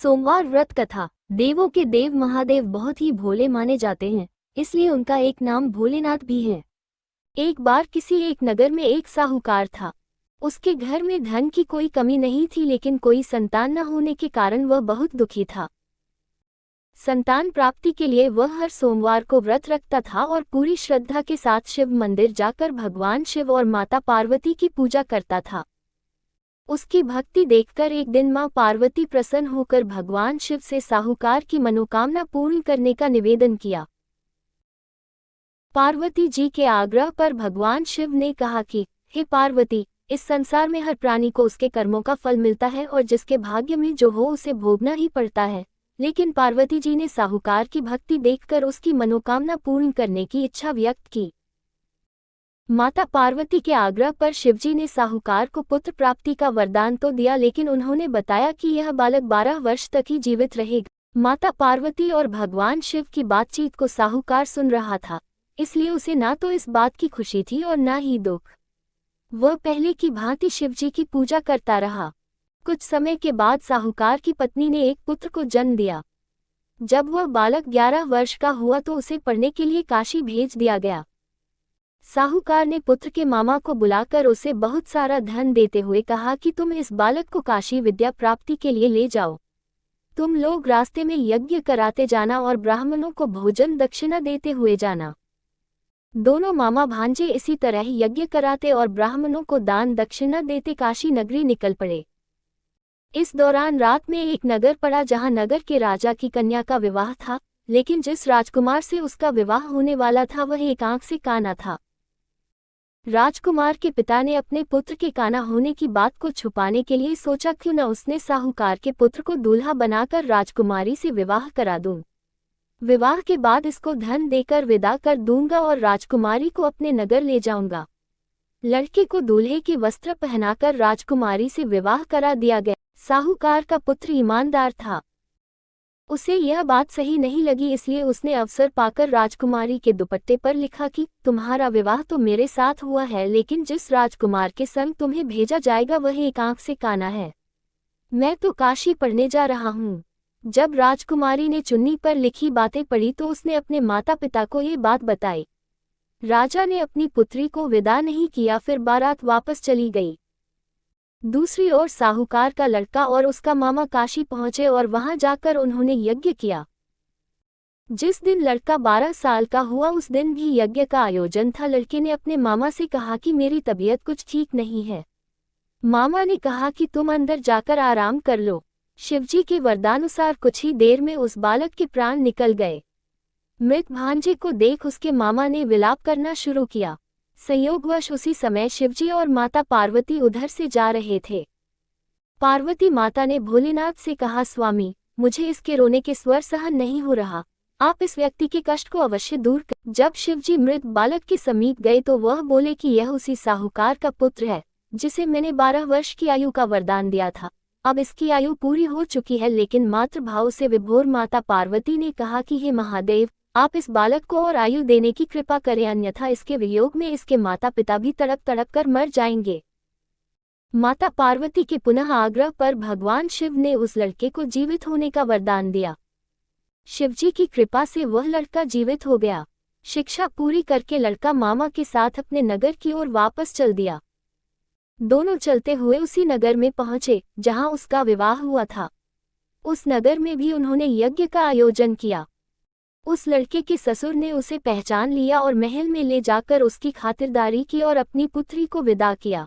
सोमवार व्रत कथा। देवों के देव महादेव बहुत ही भोले माने जाते हैं, इसलिए उनका एक नाम भोलेनाथ भी है। एक बार किसी एक नगर में एक साहूकार था। उसके घर में धन की कोई कमी नहीं थी, लेकिन कोई संतान न होने के कारण वह बहुत दुखी था। संतान प्राप्ति के लिए वह हर सोमवार को व्रत रखता था और पूरी श्रद्धा के साथ शिव मंदिर जाकर भगवान शिव और माता पार्वती की पूजा करता था। उसकी भक्ति देखकर एक दिन मां पार्वती प्रसन्न होकर भगवान शिव से साहूकार की मनोकामना पूर्ण करने का निवेदन किया। पार्वती जी के आग्रह पर भगवान शिव ने कहा कि हे पार्वती, इस संसार में हर प्राणी को उसके कर्मों का फल मिलता है और जिसके भाग्य में जो हो उसे भोगना ही पड़ता है। लेकिन पार्वती जी ने साहूकार की भक्ति देखकर उसकी मनोकामना पूर्ण करने की इच्छा व्यक्त की। माता पार्वती के आग्रह पर शिवजी ने साहूकार को पुत्र प्राप्ति का वरदान तो दिया, लेकिन उन्होंने बताया कि यह बालक 12 वर्ष तक ही जीवित रहेगा। माता पार्वती और भगवान शिव की बातचीत को साहूकार सुन रहा था, इसलिए उसे ना तो इस बात की खुशी थी और ना ही दुख। वह पहले की भांति शिवजी की पूजा करता रहा। कुछ समय के बाद साहूकार की पत्नी ने एक पुत्र को जन्म दिया। जब वह बालक 11 वर्ष का हुआ तो उसे पढ़ने के लिए काशी भेज दिया गया। साहूकार ने पुत्र के मामा को बुलाकर उसे बहुत सारा धन देते हुए कहा कि तुम इस बालक को काशी विद्या प्राप्ति के लिए ले जाओ। तुम लोग रास्ते में यज्ञ कराते जाना और ब्राह्मणों को भोजन दक्षिणा देते हुए जाना। दोनों मामा भांजे इसी तरह यज्ञ कराते और ब्राह्मणों को दान दक्षिणा देते काशी नगरी निकल पड़े। इस दौरान रात में एक नगर पड़ा जहां नगर के राजा की कन्या का विवाह था, लेकिन जिस राजकुमार से उसका विवाह होने वाला था वह एक आंख से काना था। राजकुमार के पिता ने अपने पुत्र के काना होने की बात को छुपाने के लिए सोचा क्यों न उसने साहूकार के पुत्र को दूल्हा बनाकर राजकुमारी से विवाह करा दूं। विवाह के बाद इसको धन देकर विदा कर दूंगा और राजकुमारी को अपने नगर ले जाऊंगा। लड़के को दूल्हे के वस्त्र पहनाकर राजकुमारी से विवाह करा दिया गया। साहूकार का पुत्र ईमानदार था। उसे यह बात सही नहीं लगी, इसलिए उसने अवसर पाकर राजकुमारी के दुपट्टे पर लिखा कि तुम्हारा विवाह तो मेरे साथ हुआ है, लेकिन जिस राजकुमार के संग तुम्हें भेजा जाएगा वह एक आंख से काना है। मैं तो काशी पढ़ने जा रहा हूँ। जब राजकुमारी ने चुन्नी पर लिखी बातें पढ़ी तो उसने अपने माता पिता को ये बात बताई। राजा ने अपनी पुत्री को विदा नहीं किया, फिर बारात वापस चली गई। दूसरी ओर साहूकार का लड़का और उसका मामा काशी पहुंचे और वहां जाकर उन्होंने यज्ञ किया। जिस दिन लड़का 12 साल का हुआ उस दिन भी यज्ञ का आयोजन था। लड़के ने अपने मामा से कहा कि मेरी तबीयत कुछ ठीक नहीं है। मामा ने कहा कि तुम अंदर जाकर आराम कर लो। शिवजी के वरदानुसार कुछ ही देर में उस बालक के प्राण निकल गए। मृत भांजे को देख उसके मामा ने विलाप करना शुरू किया। संयोगवश उसी समय शिवजी और माता पार्वती उधर से जा रहे थे। पार्वती माता ने भोलेनाथ से कहा, स्वामी, मुझे इसके रोने के स्वर सहन नहीं हो रहा, आप इस व्यक्ति के कष्ट को अवश्य दूर कर। जब शिवजी मृत बालक के समीप गए तो वह बोले कि यह उसी साहूकार का पुत्र है जिसे मैंने 12 वर्ष की आयु का वरदान दिया था। अब इसकी आयु पूरी हो चुकी है। लेकिन मातृभाव से विभोर माता पार्वती ने कहा कि हे महादेव, आप इस बालक को और आयु देने की कृपा करें, अन्यथा इसके वियोग में इसके माता पिता भी तड़प तड़प कर मर जाएंगे। माता पार्वती के पुनः आग्रह पर भगवान शिव ने उस लड़के को जीवित होने का वरदान दिया। शिवजी की कृपा से वह लड़का जीवित हो गया। शिक्षा पूरी करके लड़का मामा के साथ अपने नगर की ओर वापस चल दिया। दोनों चलते हुए उसी नगर में पहुंचे जहां उसका विवाह हुआ था। उस नगर में भी उन्होंने यज्ञ का आयोजन किया। उस लड़के के ससुर ने उसे पहचान लिया और महल में ले जाकर उसकी खातिरदारी की और अपनी पुत्री को विदा किया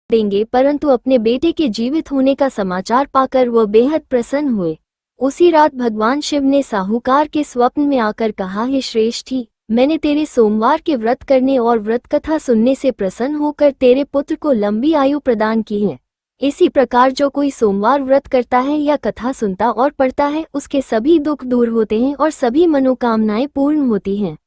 देंगे, परंतु अपने बेटे के जीवित होने का समाचार पाकर वह बेहद प्रसन्न हुए। उसी रात भगवान शिव ने साहूकार के स्वप्न में आकर कहा, हे श्रेष्ठी, मैंने तेरे सोमवार के व्रत करने और व्रत कथा सुनने से प्रसन्न होकर तेरे पुत्र को लंबी आयु प्रदान की है। इसी प्रकार जो कोई सोमवार व्रत करता है या कथा सुनता और पढ़ता है उसके सभी दुख दूर होते हैं और सभी मनोकामनाएं पूर्ण होती हैं।